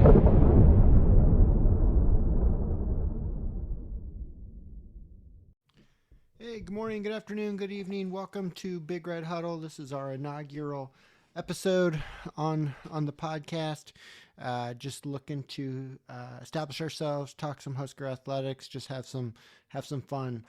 Hey, good morning, good afternoon, good evening. Welcome to Big Red Huddle. This is our inaugural episode on the podcast. Just looking to establish ourselves, talk some Husker athletics, just have some fun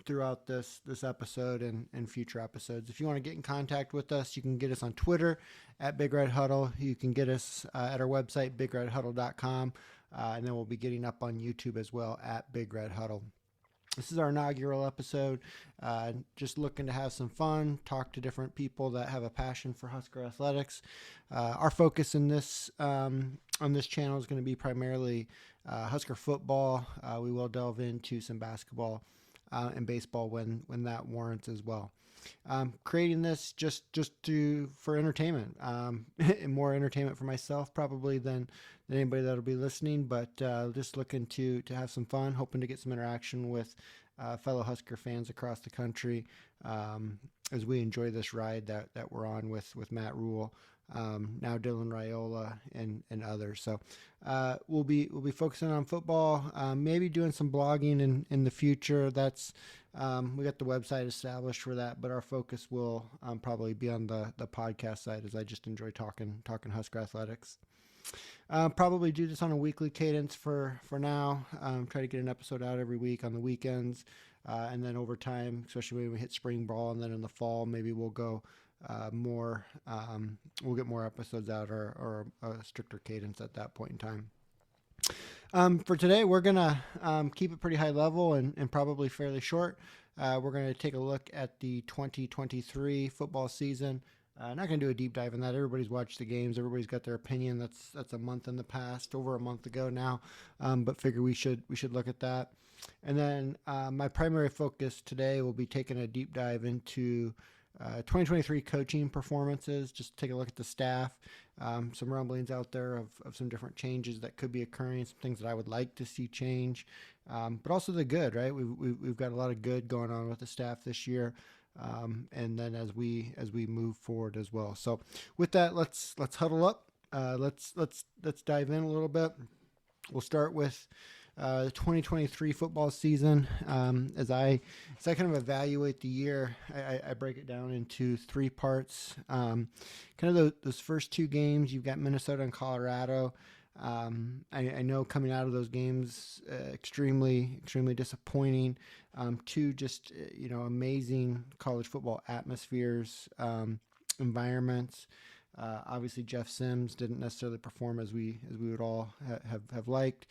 throughout this episode and future episodes. If you want to get in contact with us, you can get us on Twitter at Big Red Huddle. You can get us at our website bigredhuddle.com, and then we'll be getting up on YouTube as well at Big Red Huddle. This is our inaugural episode. Just looking to have some fun, talk to different people that have a passion for Husker athletics. Our focus in this on this channel is going to be primarily Husker football. We will delve into some basketball and baseball when that warrants as well. Creating this just for entertainment, and more entertainment for myself probably than anybody that'll be listening, but just looking to have some fun, hoping to get some interaction with fellow Husker fans across the country as we enjoy this ride that we're on with Matt Rule, now Dylan Raiola and others. So we'll be focusing on football, maybe doing some blogging in the future. That's we got the website established for that, but our focus will probably be on the podcast side, as I just enjoy talking Husker athletics. Probably do this on a weekly cadence for now. Try to get an episode out every week on the weekends, and then over time, especially when we hit spring ball, and then in the fall, maybe we'll go more. We'll get more episodes out or a stricter cadence at that point in time. For today, we're going to keep it pretty high level and probably fairly short. We're going to take a look at the 2023 football season. Not going to do a deep dive in that. Everybody's watched the games. Everybody's got their opinion. That's a month in the past, over a month ago now. But figure we should look at that. And then my primary focus today will be taking a deep dive into 2023 coaching performances. Just take a look at the staff. Some rumblings out there of some different changes that could be occurring. Some things that I would like to see change, but also the good. Right, we've got a lot of good going on with the staff this year. And then as we move forward as well. So with that, let's huddle up. Let's dive in a little bit. We'll start with the 2023 football season. As I kind of evaluate the year, I break it down into three parts. Kind of those first two games, you've got Minnesota and Colorado. I know coming out of those games, extremely disappointing. Two just amazing college football atmospheres, environments. Obviously, Jeff Sims didn't necessarily perform as we would all have liked.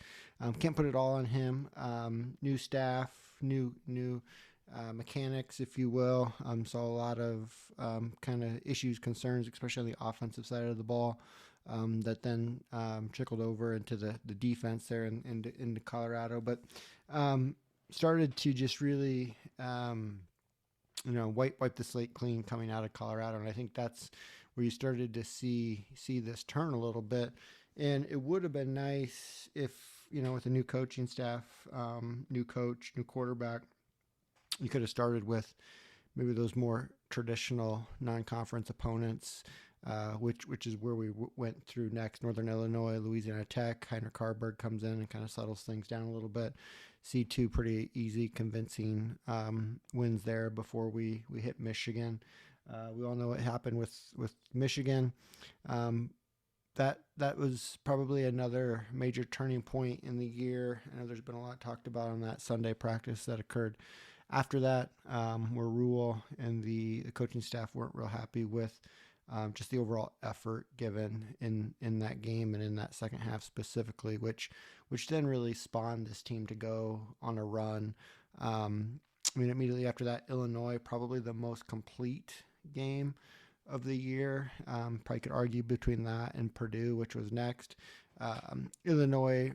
Can't put it all on him. New staff, new mechanics, if you will. Saw a lot of kind of issues, concerns, especially on the offensive side of the ball. That then trickled over into the defense there into Colorado, but started to just really wipe the slate clean coming out of Colorado, and I think that's where you started to see this turn a little bit. And it would have been nice if with a new coaching staff, new coach, new quarterback, you could have started with maybe those more traditional non-conference opponents. Which is where we went through next. Northern Illinois, Louisiana Tech. Heinrich Harburg comes in and kind of settles things down a little bit. See two pretty easy, convincing wins there before we hit Michigan. We all know what happened with Michigan. That was probably another major turning point in the year. I know there's been a lot talked about on that Sunday practice that occurred after that, where Rule and the coaching staff weren't real happy with just the overall effort given in that game and in that second half specifically, which then really spawned this team to go on a run. Immediately after that, Illinois, probably the most complete game of the year. Probably could argue between that and Purdue, which was next. Illinois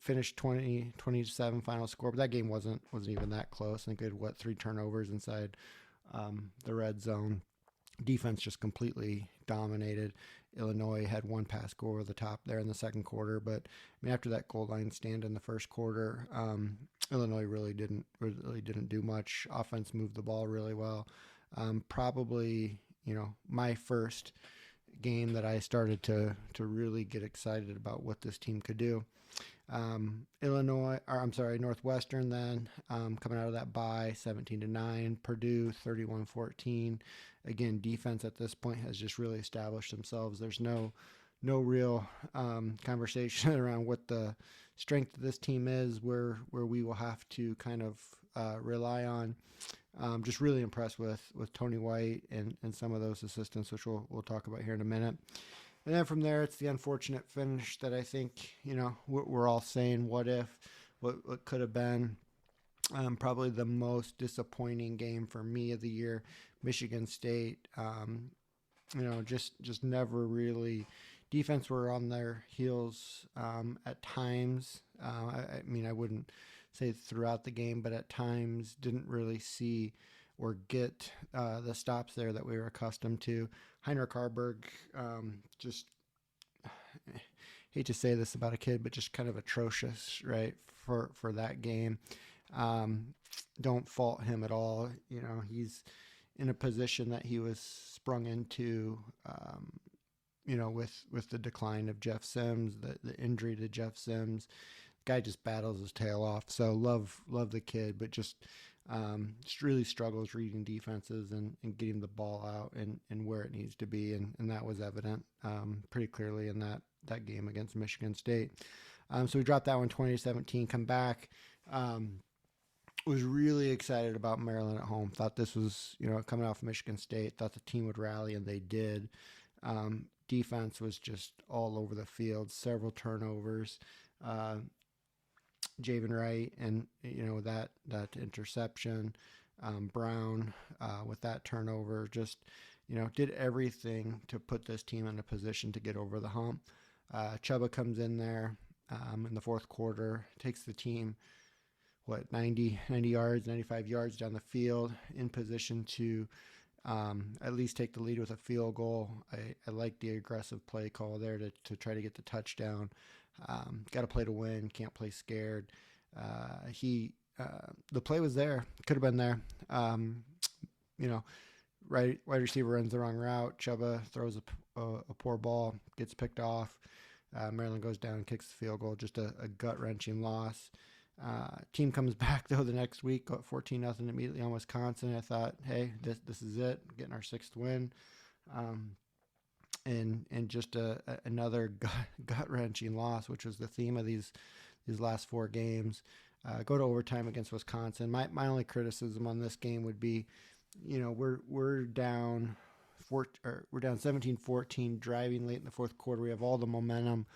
finished 20-7 final score, but that game wasn't even that close. I think they had 3 turnovers inside the red zone. Defense just completely dominated. Illinois had 1 pass score over the top there in the second quarter, but after that goal line stand in the first quarter, Illinois really didn't do much. Offense moved the ball really well. Probably my first game that I started to really get excited about what this team could do. Northwestern then coming out of that bye, 17-9. Purdue 31-14. Again, defense at this point has just really established themselves. There's no real conversation around what the strength of this team is, where we will have to kind of rely on. Just really impressed with Tony White and some of those assistants, which we'll talk about here in a minute. And then from there, it's the unfortunate finish that I think, we're all saying, what if, what could have been. Probably the most disappointing game for me of the year, Michigan State. Just never really. Defense were on their heels at times. I wouldn't say throughout the game, but at times didn't really see or get the stops there that we were accustomed to. Heinrich Harburg, just hate to say this about a kid, but just kind of atrocious, right, for that game. Don't fault him at all. He's in a position that he was sprung into, with the decline of Jeff Sims, the injury to Jeff Sims. Guy just battles his tail off. So love the kid, but just really struggles reading defenses and getting the ball out and where it needs to be. And that was evident pretty clearly in that game against Michigan State. So we dropped that one 20-17, come back. Was really excited about Maryland at home. Thought this was, coming off Michigan State, thought the team would rally, and they did. Defense was just all over the field, several turnovers. Javen Wright and that interception, Brown with that turnover, just did everything to put this team in a position to get over the hump. Chuba comes in there in the fourth quarter, takes the team 90 yards, 95 yards down the field, in position to at least take the lead with a field goal. I like the aggressive play call there to try to get the touchdown. Got to play to win, can't play scared. The play was there, could have been there. Wide receiver runs the wrong route. Chuba throws a poor ball, gets picked off. Maryland goes down and kicks the field goal. Just a gut-wrenching loss. Team comes back though the next week, got 14-0 immediately on Wisconsin. I thought, hey, this is it, getting our sixth win. And just another gut-wrenching loss, which was the theme of these last four games. Go to overtime against Wisconsin. My only criticism on this game would be, we're down 17-14, driving late in the fourth quarter. We have all the momentum,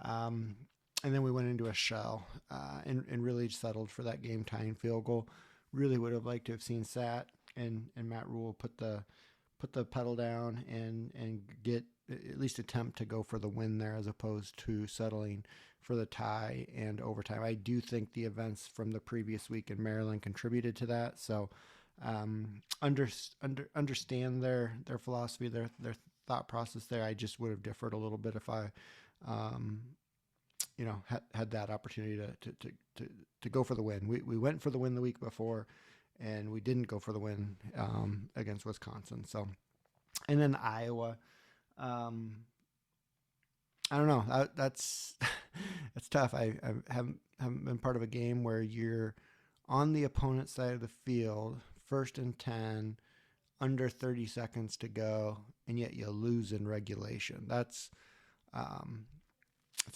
and then we went into a shell and really settled for that game-tying field goal. Really would have liked to have seen Sat and Matt Rule put the pedal down and get at least attempt to go for the win there, as opposed to settling for the tie and overtime. I do think the events from the previous week in Maryland contributed to that. So understand their philosophy, their thought process there. I just would have differed a little bit if I had that opportunity to go for the win. We went for the win the week before, and we didn't go for the win against Wisconsin. So, and then Iowa. I don't know. That's tough. I haven't been part of a game where you're on the opponent's side of the field, 1st and 10, under 30 seconds to go, and yet you lose in regulation. That's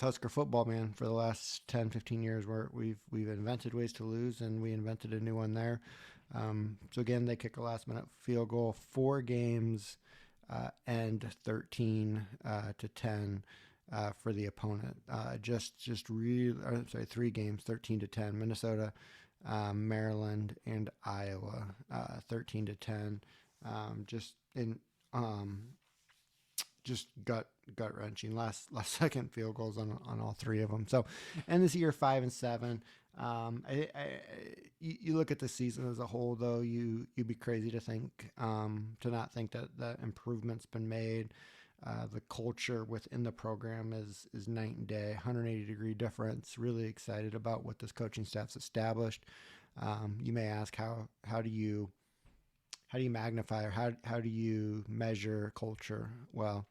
Husker football, man. For the last 10, 15 years, where we've invented ways to lose, and we invented a new one there. So again, they kick a last-minute field goal. 4 games end 13-10 for the opponent. 3 games, 13-10. Minnesota, Maryland, and Iowa, 13-10. Just gut wrenching. Last second field goals on all 3 of them. So, and this year 5-7. You look at the season as a whole, though. You'd be crazy to not think that improvement's been made. The culture within the program is night and day, 180-degree difference. Really excited about what this coaching staff's established. You may ask, how do you magnify, or how do you measure culture? Well,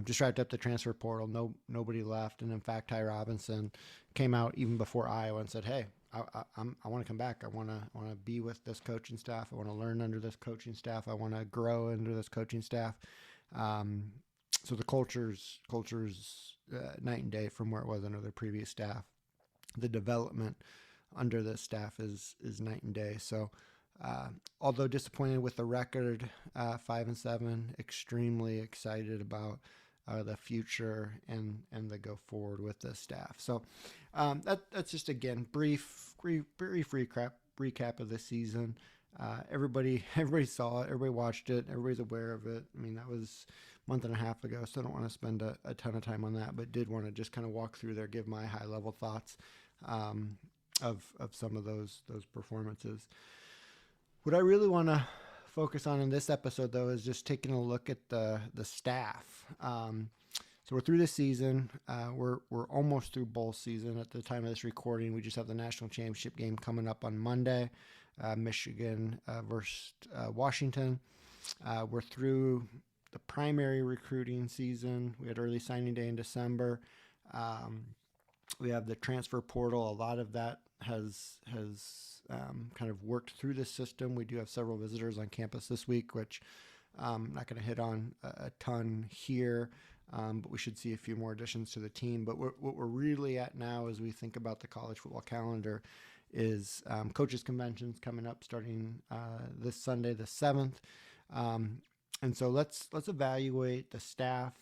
just wrapped up the transfer portal. Nobody left, and in fact, Ty Robinson came out even before Iowa and said, "Hey, I want to come back. I want to be with this coaching staff. I want to learn under this coaching staff. I want to grow under this coaching staff." So the culture's night and day from where it was under the previous staff. The development under this staff is night and day. So, although disappointed with the record, 5-7, extremely excited about the future and the go forward with this staff. So, that's just again brief recap of the season. Everybody saw it. Everybody watched it. Everybody's aware of it. I mean, that was a month and a half ago, so I don't want to spend a ton of time on that, but did want to just kind of walk through there, give my high level thoughts of some of those performances. What I really want to focus on in this episode, though, is just taking a look at the staff. So we're through this season. We're almost through bowl season at the time of this recording. We just have the national championship game coming up on Monday, Michigan versus Washington. We're through the primary recruiting season. We had early signing day in December. We have the transfer portal. A lot of that has kind of worked through the system. We do have several visitors on campus this week, which I'm not going to hit on a ton here, but we should see a few more additions to the team. But what we're really at now as we think about the college football calendar is coaches conventions coming up starting this Sunday, the 7th. And so let's evaluate the staff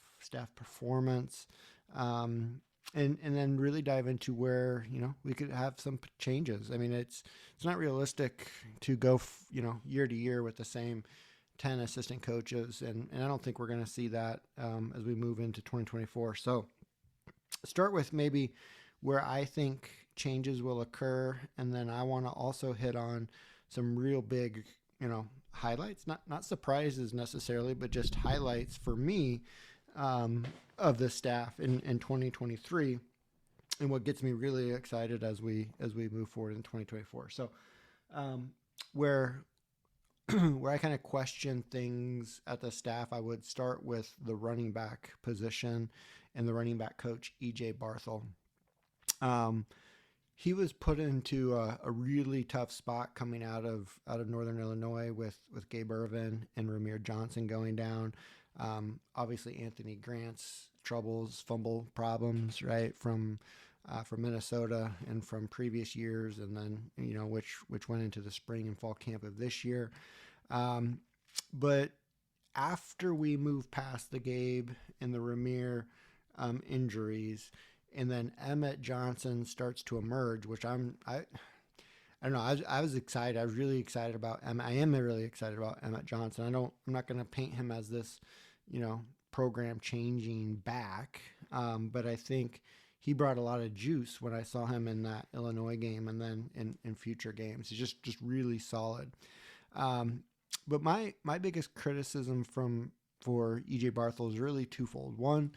performance, and then really dive into where, we could have some changes. I mean, it's not realistic to go, year to year with the same 10 assistant coaches. And I don't think we're going to see that as we move into 2024. So start with maybe where I think changes will occur. And then I want to also hit on some real big, highlights, not surprises necessarily, but just highlights for me of the staff in 2023, and what gets me really excited as we move forward in 2024. So where I kind of question things at the staff, I would start with the running back position and the running back coach, E.J. Barthel. He was put into a really tough spot coming out of Northern Illinois with Gabe Irvin and Ramir Johnson going down. Obviously Anthony Grant's troubles, fumble problems, right, from Minnesota and from previous years, and then which went into the spring and fall camp of this year. But after we move past the Gabe and the Ramir injuries, and then Emmett Johnson starts to emerge, which I don't know. I was excited. I was really excited about Emmett. I am really excited about Emmett Johnson. I'm not going to paint him as this, program changing back. But I think he brought a lot of juice when I saw him in that Illinois game and then in future games. He's just really solid. But my biggest criticism for E.J. Barthel is really twofold. One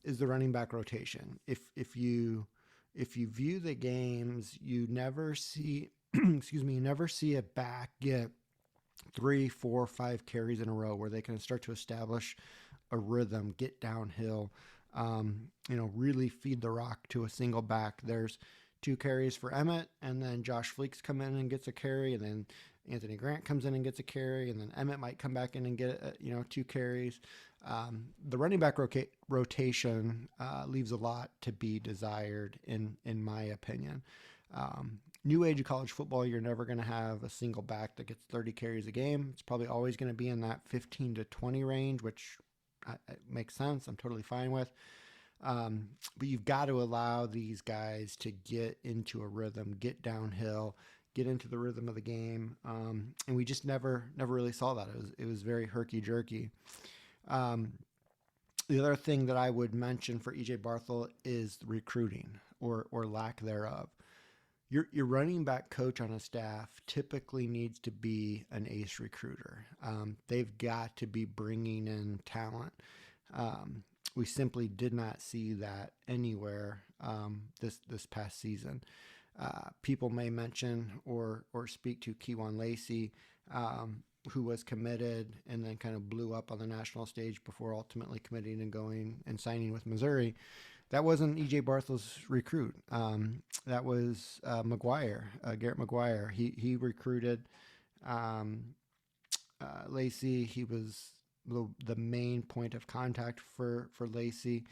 is the running back rotation. If you view the games, you never see, you never see a back get 3, 4, 5 carries in a row where they can start to establish a rhythm, get downhill, really feed the rock to a single back. There's 2 carries for Emmett, and then Josh Fleeks come in and gets a carry, and then Anthony Grant comes in and gets a carry, and then Emmett might come back in and get 2 carries. The running back rotation leaves a lot to be desired, in my opinion. New age of college football, you're never going to have a single back that gets 30 carries a game. It's probably always going to be in that 15 to 20 range, which makes sense. I'm totally fine with. But you've got to allow these guys to get into a rhythm, get downhill, get into the rhythm of the game. And we just never really saw that. It was very herky-jerky. The other thing that I would mention for E.J. Barthel is recruiting or lack thereof. Your running back coach on a staff typically needs to be an ace recruiter. They've got to be bringing in talent. We simply did not see that anywhere this past season. People may mention or speak to Kewan Lacey, who was committed and then kind of blew up on the national stage before ultimately committing and going and signing with Missouri. That wasn't E.J. Barthel's recruit. That was McGuire, Garrett McGuire. He recruited Lacey. He was the main point of contact for Lacey.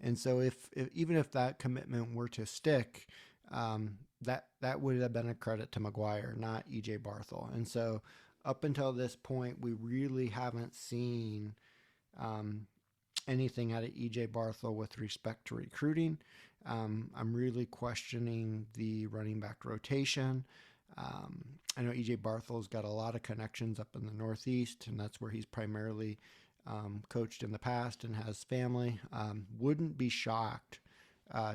And so if even if that commitment were to stick, that would have been a credit to McGuire, not E.J. Barthel. And so up until this point, we really haven't seen anything out of E.J. Barthel with respect to recruiting. I'm really questioning the running back rotation. I know E.J. Barthel's got a lot of connections up in the Northeast, and that's where he's primarily coached in the past and has family. Wouldn't be shocked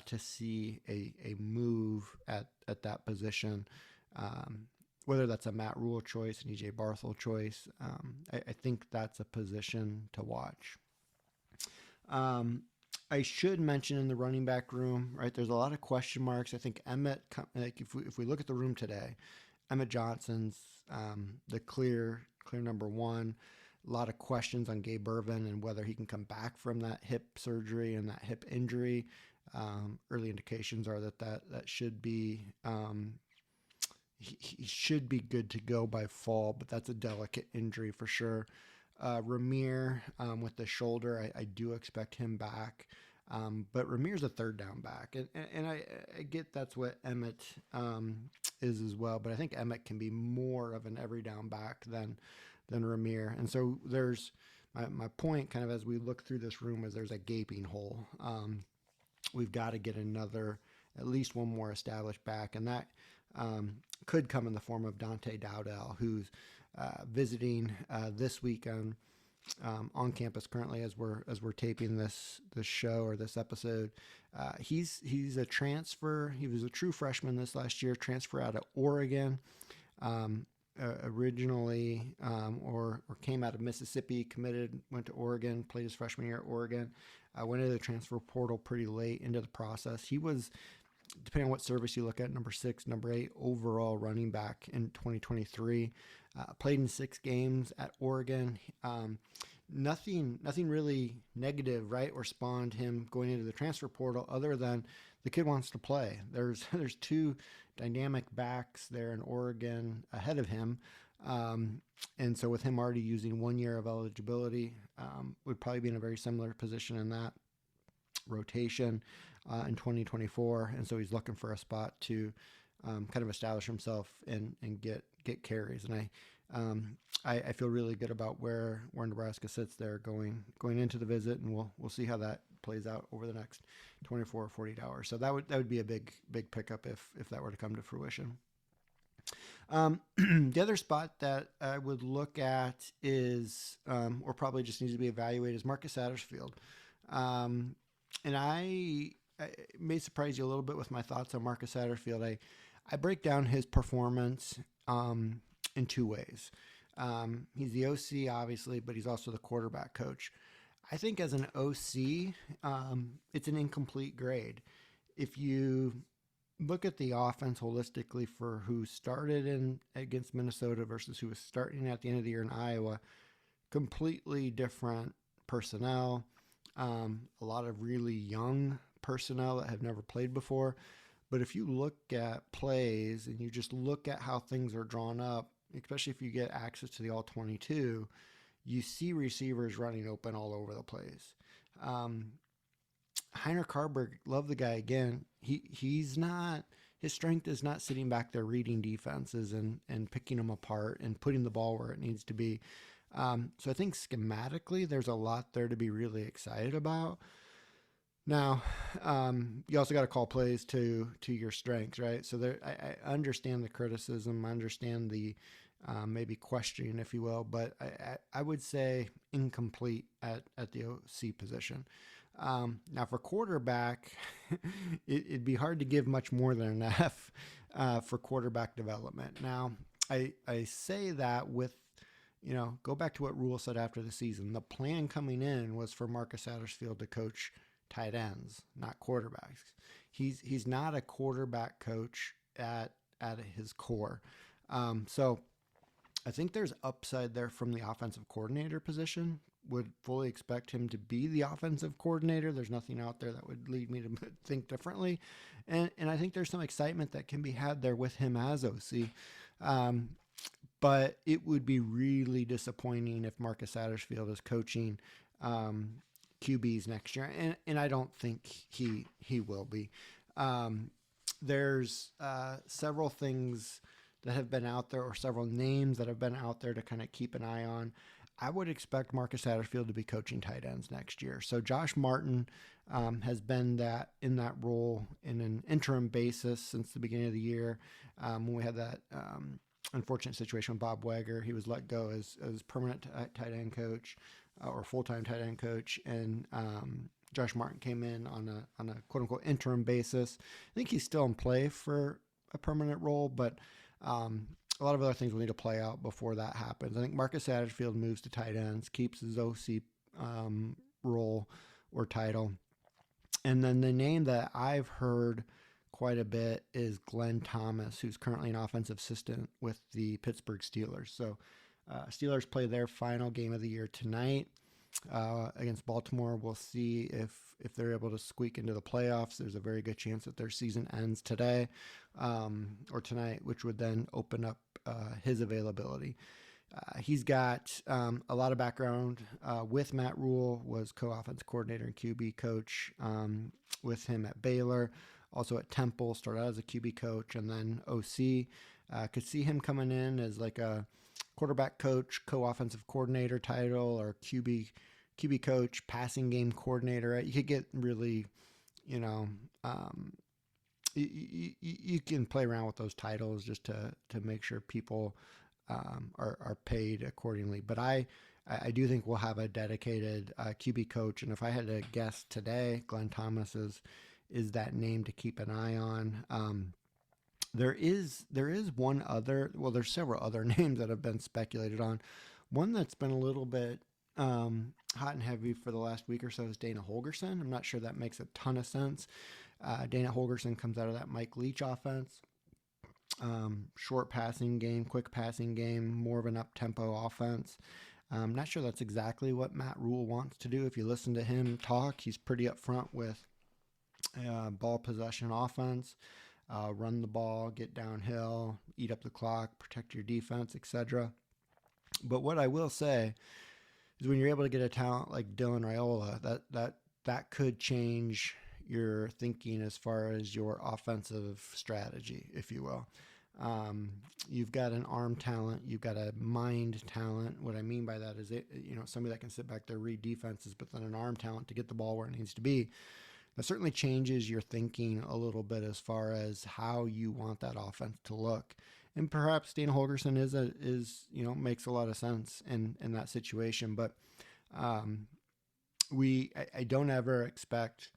to see a move at that position, whether that's a Matt Rule choice, an E.J. Barthel choice. I think that's a position to watch. I should mention in the running back room, right, there's a lot of question marks. I think Emmett, like if we look at the room today, Emmett Johnson's the clear number one. A lot of questions on Gabe Irvin and whether he can come back from that hip surgery and that hip injury. Early indications are that should be he should be good to go by fall, but that's a delicate injury for sure. Ramir with the shoulder, I do expect him back. But Ramir's a third down back. And I get that's what Emmett is as well. But I think Emmett can be more of an every down back than Ramir. And so there's my point kind of as we look through this room is there's a gaping hole. We've got to get at least one more established back. And that could come in the form of Dante Dowdell, who's visiting this week on campus currently as we're taping this show or this episode. He's a transfer. He was a true freshman this last year, transfer out of Oregon, originally or came out of Mississippi, committed, went to Oregon, played his freshman year at Oregon, went into the transfer portal pretty late into the process. He was, depending on what service you look at, number 6, number 8 overall running back in 2023. Played in 6 games at Oregon. Nothing really negative, right, or spawned him going into the transfer portal other than the kid wants to play. There's 2 dynamic backs there in Oregon ahead of him. And so with him already using 1 year of eligibility, would probably be in a very similar position in that rotation in 2024. And so he's looking for a spot to kind of establish himself and get carries. And I feel really good about where Nebraska sits there going into the visit, and we'll see how that plays out over the next 24 or 48 hours. So that would be a big pickup if that were to come to fruition. The other spot that I would look at is, or probably just needs to be evaluated, is Marcus Satterfield. And I may surprise you a little bit with my thoughts on Marcus Satterfield. I break down his performance in 2 ways. He's the OC, obviously, but he's also the quarterback coach. I think as an OC, it's an incomplete grade. If you look at the offense holistically for who started against Minnesota versus who was starting at the end of the year in Iowa, completely different personnel, a lot of really young personnel that have never played before. But if you look at plays and you just look at how things are drawn up, especially if you get access to the All-22, you see receivers running open all over the place. Heiner Carberg, love the guy again. His strength is not sitting back there reading defenses and picking them apart and putting the ball where it needs to be. So I think schematically there's a lot there to be really excited about. Now, you also got to call plays to your strengths, right? So I understand the criticism, I understand the maybe questioning, if you will, but I would say incomplete at the OC position. Now for quarterback, it'd be hard to give much more than an F for quarterback development. Now, I say that with, go back to what Rule said after the season. The plan coming in was for Marcus Satterfield to coach tight ends, not quarterbacks. He's not a quarterback coach at his core. So I think there's upside there from the offensive coordinator position. Would fully expect him to be the offensive coordinator. There's nothing out there that would lead me to think differently. And I think there's some excitement that can be had there with him as OC. Um, but it would be really disappointing if Marcus Satterfield is coaching um, QBs next year. And I don't think he will be. Um, there's several things that have been out there, or several names that have been out there to kind of keep an eye on. I would expect Marcus Satterfield to be coaching tight ends next year. So Josh Martin has been in that role in an interim basis since the beginning of the year. When we had that unfortunate situation with Bob Wagger, he was let go as permanent tight end coach or full-time tight end coach, and Josh Martin came in on a quote-unquote interim basis. I think he's still in play for a permanent role, but a lot of other things will need to play out before that happens. I think Marcus Satterfield moves to tight ends, keeps his OC role or title. And then the name that I've heard quite a bit is Glenn Thomas, who's currently an offensive assistant with the Pittsburgh Steelers. So Steelers play their final game of the year tonight against Baltimore. We'll see if they're able to squeak into the playoffs. There's a very good chance that their season ends today or tonight, which would then open up his availability. He's got a lot of background with Matt Rule, was co-offense coordinator and QB coach with him at Baylor, also at Temple, started out as a QB coach, and then OC. Could see him coming in as like a quarterback coach, co-offensive coordinator title, or QB coach, passing game coordinator. You could get really, you can play around with those titles just to make sure people are paid accordingly. But I do think we'll have a dedicated QB coach, and if I had to guess today, Glenn Thomas is that name to keep an eye on. There is one other. Well, there's several other names that have been speculated on. One that's been a little bit hot and heavy for the last week or so is Dana Holgorsen. I'm not sure that makes a ton of sense. Dana Holgorsen comes out of that Mike Leach offense. Short passing game, quick passing game, more of an up-tempo offense. I'm not sure that's exactly what Matt Rule wants to do. If you listen to him talk, he's pretty upfront with ball possession offense. Run the ball, get downhill, eat up the clock, protect your defense, etc. But what I will say is when you're able to get a talent like Dylan Raiola, that could change your thinking as far as your offensive strategy, if you will. You've got an arm talent, you've got a mind talent. What I mean by that is somebody that can sit back there, read defenses, but then an arm talent to get the ball where it needs to be. That certainly changes your thinking a little bit as far as how you want that offense to look. And perhaps Dana Holgorsen is makes a lot of sense in that situation. But I don't ever expect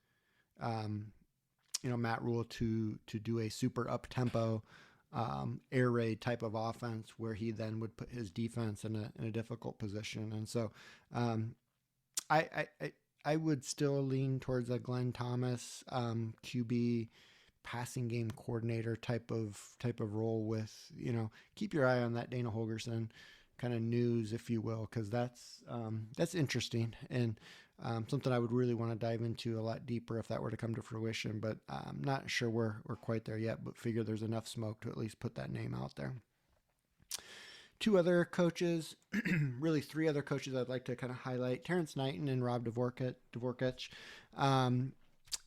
Matt Rule to do a super up tempo air raid type of offense where he then would put his defense in a difficult position. And so I would still lean towards a Glenn Thomas QB passing game coordinator type of role with, keep your eye on that Dana Holgorsen kind of news, if you will, because that's interesting and something I would really want to dive into a lot deeper if that were to come to fruition. But I'm not sure we're quite there yet, but figure there's enough smoke to at least put that name out there. Two other coaches, really three other coaches I'd like to kind of highlight, Terrence Knighton and Rob Dvorkich.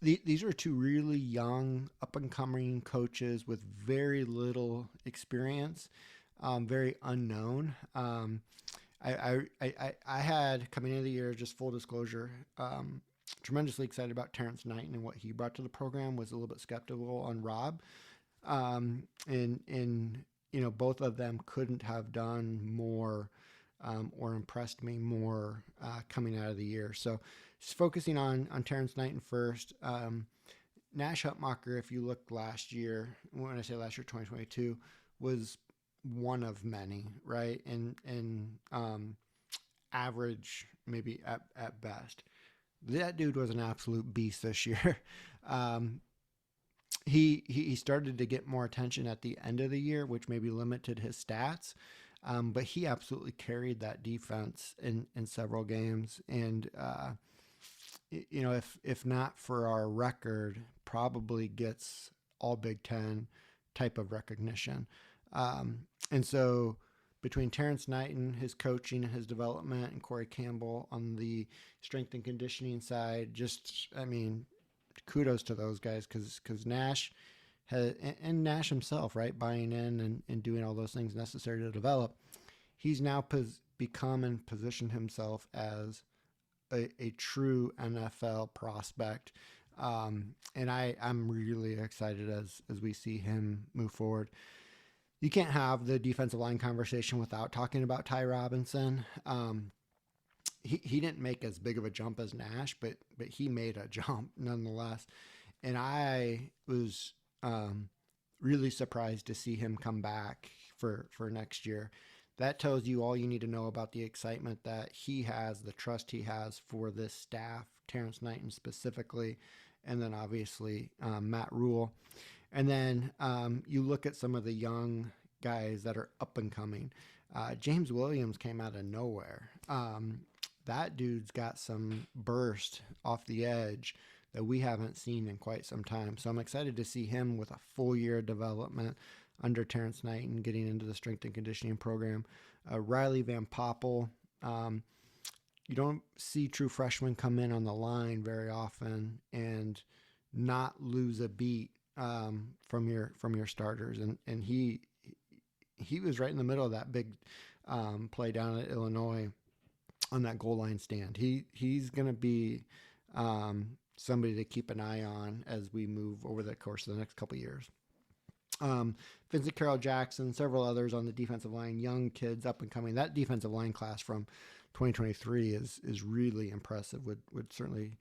These are two really young, up-and-coming coaches with very little experience, very unknown. I had, coming into the year, just full disclosure, tremendously excited about Terrence Knighton and what he brought to the program, was a little bit skeptical on Rob. Both of them couldn't have done more or impressed me more coming out of the year. So just focusing on Terrence Knighton first. Nash Hutmacher, if you look last year, when I say last year, 2022, was one of many, right? And average, maybe at best. That dude was an absolute beast this year. He started to get more attention at the end of the year, which maybe limited his stats. But he absolutely carried that defense in several games. And, if not for our record, probably gets all Big Ten type of recognition. And so between Terrence Knighton, his coaching and his development, and Corey Campbell on the strength and conditioning side, kudos to those guys because Nash and Nash himself, right, buying in and doing all those things necessary to develop. He's now become and positioned himself as a true NFL prospect. And I'm really excited as we see him move forward. You can't have the defensive line conversation without talking about Ty Robinson. He didn't make as big of a jump as Nash, but he made a jump nonetheless. And I was really surprised to see him come back for next year. That tells you all you need to know about the excitement that he has, the trust he has for this staff, Terrence Knighton specifically, and then obviously Matt Rule. And then you look at some of the young guys that are up and coming. James Williams came out of nowhere. That dude's got some burst off the edge that we haven't seen in quite some time. So I'm excited to see him with a full year of development under Terrence Knighton, getting into the strength and conditioning program. Riley Van Poppel. You don't see true freshmen come in on the line very often and not lose a beat from your starters. And he was right in the middle of that big play down at Illinois on that goal line stand. He's going to be somebody to keep an eye on as we move over the course of the next couple of years. Vincent Carroll Jackson, several others on the defensive line, young kids up and coming. That defensive line class from 2023 is really impressive. Would certainly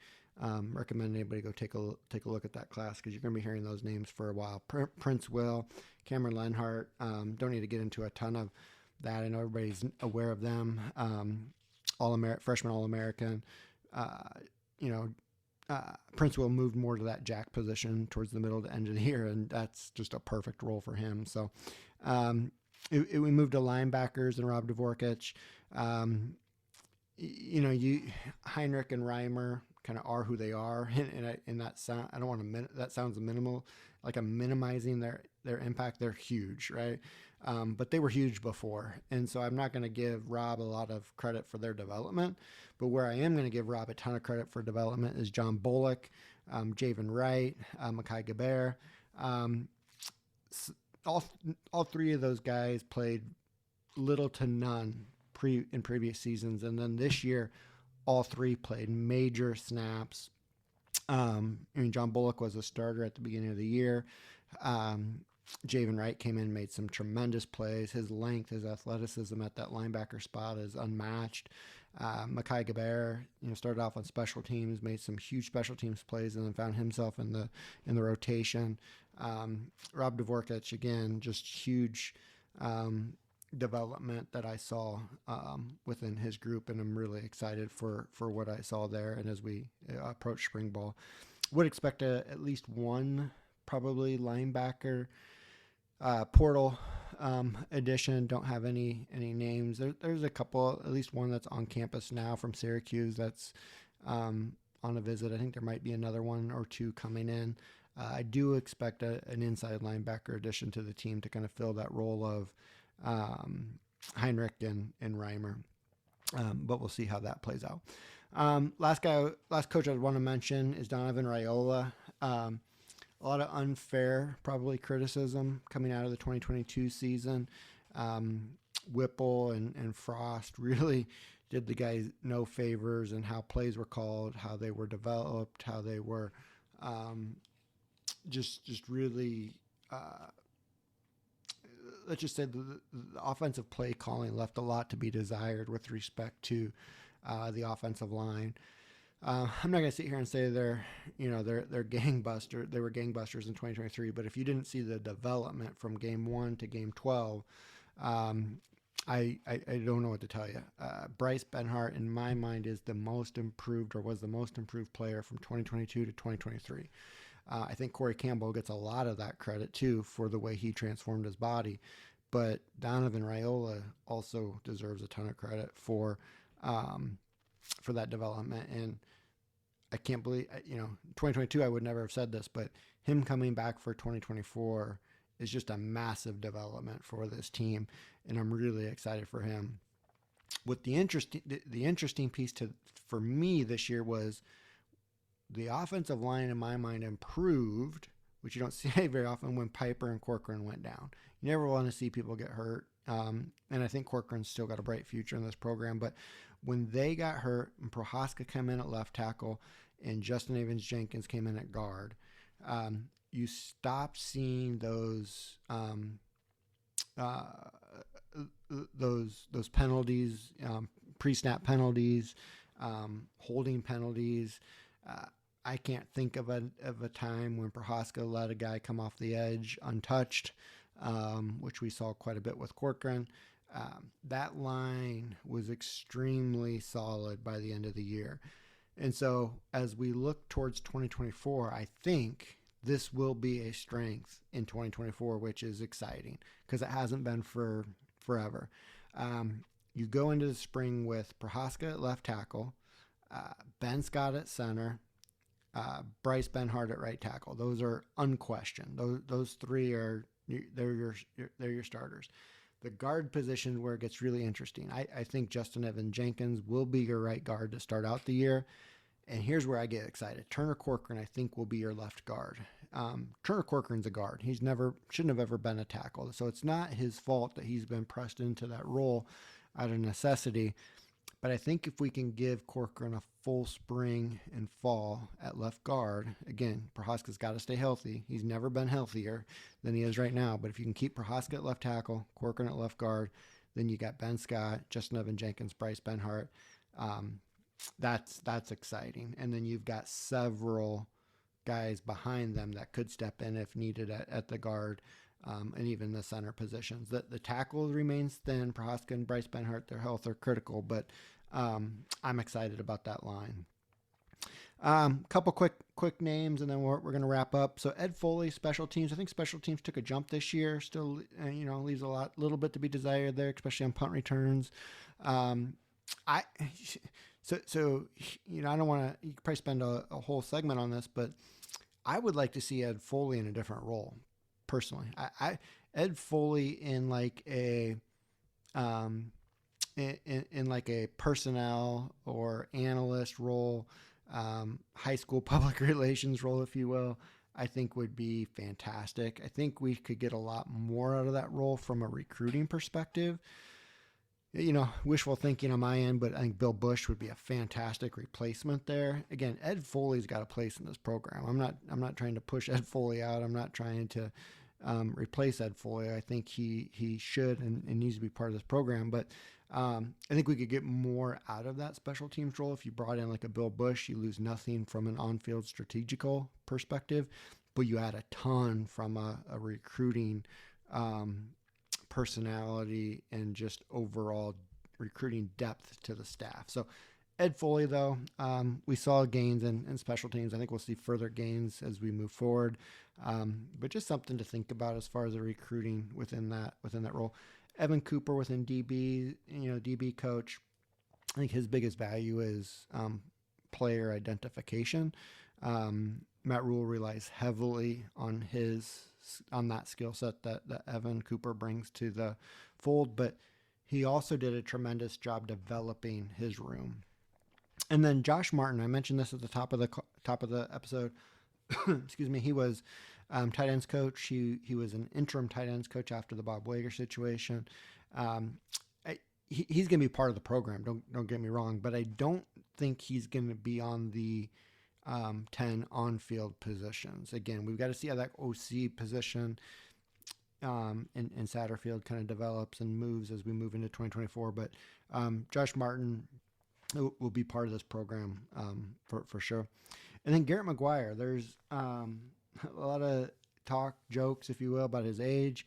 recommend anybody go take a look at that class because you're going to be hearing those names for a while. Prince Will, Cameron Lenhart. Don't need to get into a ton of that. I know everybody's aware of them. Freshman All-American. Prince Will moved more to that jack position towards the middle to end of the year, and that's just a perfect role for him. So we moved to linebackers and Rob Dvorkich. Heinrich and Reimer kind of are who they are, and that sound, I don't want to. That sounds minimal, like I'm minimizing their impact. They're huge, right? But they were huge before, and so I'm not going to give Rob a lot of credit for their development. But where I am going to give Rob a ton of credit for development is John Bullock, Javen Wright, Mekhi Gaber. All three of those guys played little to none in previous seasons, and then this year, all three played major snaps. John Bullock was a starter at the beginning of the year. Javen Wright came in, made some tremendous plays. His length, his athleticism at that linebacker spot is unmatched. Mekhi Gaber, started off on special teams, made some huge special teams plays, and then found himself in the rotation. Rob Dvorkich, again, just huge development that I saw within his group, and I'm really excited for what I saw there. And as we approach spring ball, would expect at least one probably linebacker portal edition. Don't have any names. There's a couple, at least one that's on campus now from Syracuse that's on a visit. I think there might be another one or two coming in. I do expect an inside linebacker addition to the team to kind of fill that role of Heinrich and Reimer. But we'll see how that plays out. Last coach I'd want to mention is Donovan Raiola. A lot of unfair, probably, criticism coming out of the 2022 season. Whipple and Frost really did the guys no favors in how plays were called, how they were developed, how they were just really, let's just say the offensive play calling left a lot to be desired with respect to the offensive line. I'm not going to sit here and say they're gangbusters. They were gangbusters in 2023, but if you didn't see the development from game 1 to game 12, I don't know what to tell you. Bryce Benhart, in my mind, is the most improved, or was the most improved player from 2022 to 2023. I think Corey Campbell gets a lot of that credit too for the way he transformed his body. but Donovan Raiola also deserves a ton of credit for that development. And I can't believe, 2022, I would never have said this, but him coming back for 2024 is just a massive development for this team. And I'm really excited for him. What the interesting piece for me this year was the offensive line, in my mind, improved, which you don't see very often when Piper and Corcoran went down. You never want to see people get hurt. And I think Corcoran's still got a bright future in this program. But when they got hurt and Prohaska came in at left tackle and Justin Evans-Jenkins came in at guard, you stopped seeing those penalties, pre-snap penalties, holding penalties. I can't think of a time when Prohaska let a guy come off the edge untouched, which we saw quite a bit with Corcoran. That line was extremely solid by the end of the year. And so as we look towards 2024, I think this will be a strength in 2024, which is exciting because it hasn't been for forever. You go into the spring with Prohaska at left tackle, Ben Scott at center, Bryce Benhart at right tackle. Those are unquestioned. Those three they're your starters. The guard position where it gets really interesting. I think Justin Evans-Jenkins will be your right guard to start out the year. And here's where I get excited. Turner Corcoran, I think, will be your left guard. Turner Corcoran's a guard. Shouldn't have ever been a tackle. So it's not his fault that he's been pressed into that role out of necessity. But I think if we can give Corcoran a full spring and fall at left guard, again, Prohaska's got to stay healthy. He's never been healthier than he is right now. But if you can keep Prohaska at left tackle, Corcoran at left guard, then you got Ben Scott, Justin Evans-Jenkins, Bryce Benhart. That's exciting. And then you've got several guys behind them that could step in if needed at the guard. And even the center positions. The tackle remains thin. Prohaska and Bryce Benhart, their health are critical, but I'm excited about that line. Couple quick names, and then we're going to wrap up. So Ed Foley, special teams. I think special teams took a jump this year. Still, leaves a little bit to be desired there, especially on punt returns. I don't want to. You could probably spend a whole segment on this, but I would like to see Ed Foley in a different role. Personally, Ed Foley in like a in like a personnel or analyst role, high school public relations role, if you will, I think would be fantastic. I think we could get a lot more out of that role from a recruiting perspective. Wishful thinking on my end, but I think Bill Bush would be a fantastic replacement there. Again, Ed Foley's got a place in this program. I'm not trying to push Ed Foley out. I'm not trying to replace Ed Foley. I think he should and needs to be part of this program. But I think we could get more out of that special teams role if you brought in like a Bill Bush. You lose nothing from an on-field strategical perspective, but you add a ton from a recruiting personality and just overall recruiting depth to the staff. So Ed Foley, though, we saw gains in special teams. I think we'll see further gains as we move forward. But just something to think about as far as the recruiting within that role. Evan Cooper within DB, DB coach. I think his biggest value is player identification. Matt Rule relies heavily on that skill set that Evan Cooper brings to the fold, but he also did a tremendous job developing his room. And then Josh Martin, I mentioned this at the top of the episode. Excuse me. He was tight ends coach. He was an interim tight ends coach after the Bob Wager situation. He's going to be part of the program. Don't get me wrong, but I don't think he's going to be on the 10 on-field positions. Again, we've got to see how that OC position in Satterfield kind of develops and moves as we move into 2024. But Josh Martin will be part of this program for sure. And then Garrett McGuire, there's a lot of talk, jokes, if you will, about his age.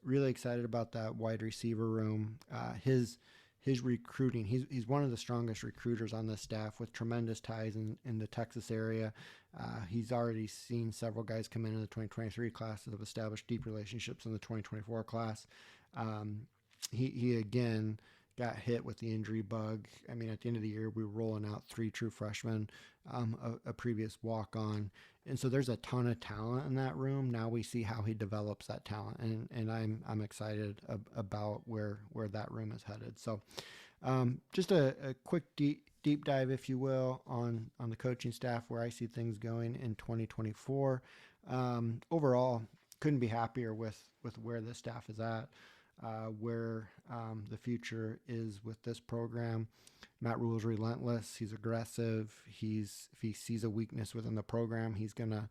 Really excited about that wide receiver room. His his recruiting. He's one of the strongest recruiters on this staff with tremendous ties in the Texas area. He's already seen several guys come into the 2023 class that have established deep relationships in the 2024 class. He again got hit with the injury bug. I mean, at the end of the year, we were rolling out 3 true freshmen, a previous walk-on. And so there's a ton of talent in that room. Now we see how he develops that talent, and I'm excited about where that room is headed. So just a quick deep dive, if you will, on the coaching staff, where I see things going in 2024. Overall, couldn't be happier with where this staff is at. Where the future is with this program. Matt Rule's relentless. He's aggressive. If he sees a weakness within the program, he's gonna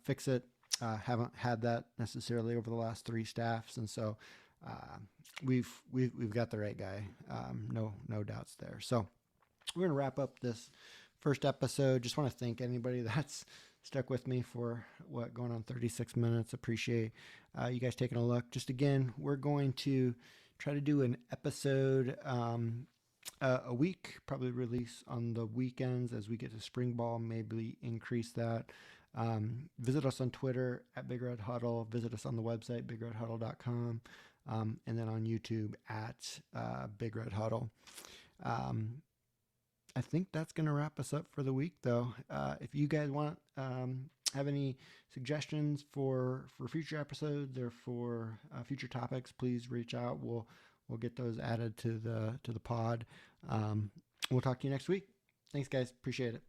fix it. Haven't had that necessarily over the last 3 staffs, and so we've got the right guy. No doubts there. So we're gonna wrap up this first episode. Just want to thank anybody that's stuck with me for going on 36 minutes. Appreciate you guys taking a look. Just again, we're going to try to do an episode a week, probably release on the weekends as we get to spring ball, maybe increase that. Visit us on Twitter at Big Red Huddle. Visit us on the website, bigredhuddle.com, and then on YouTube at Big Red Huddle. I think that's going to wrap us up for the week, though. If you guys want have any suggestions for future episodes or for future topics, please reach out. We'll get those added to the pod. We'll talk to you next week. Thanks, guys. Appreciate it.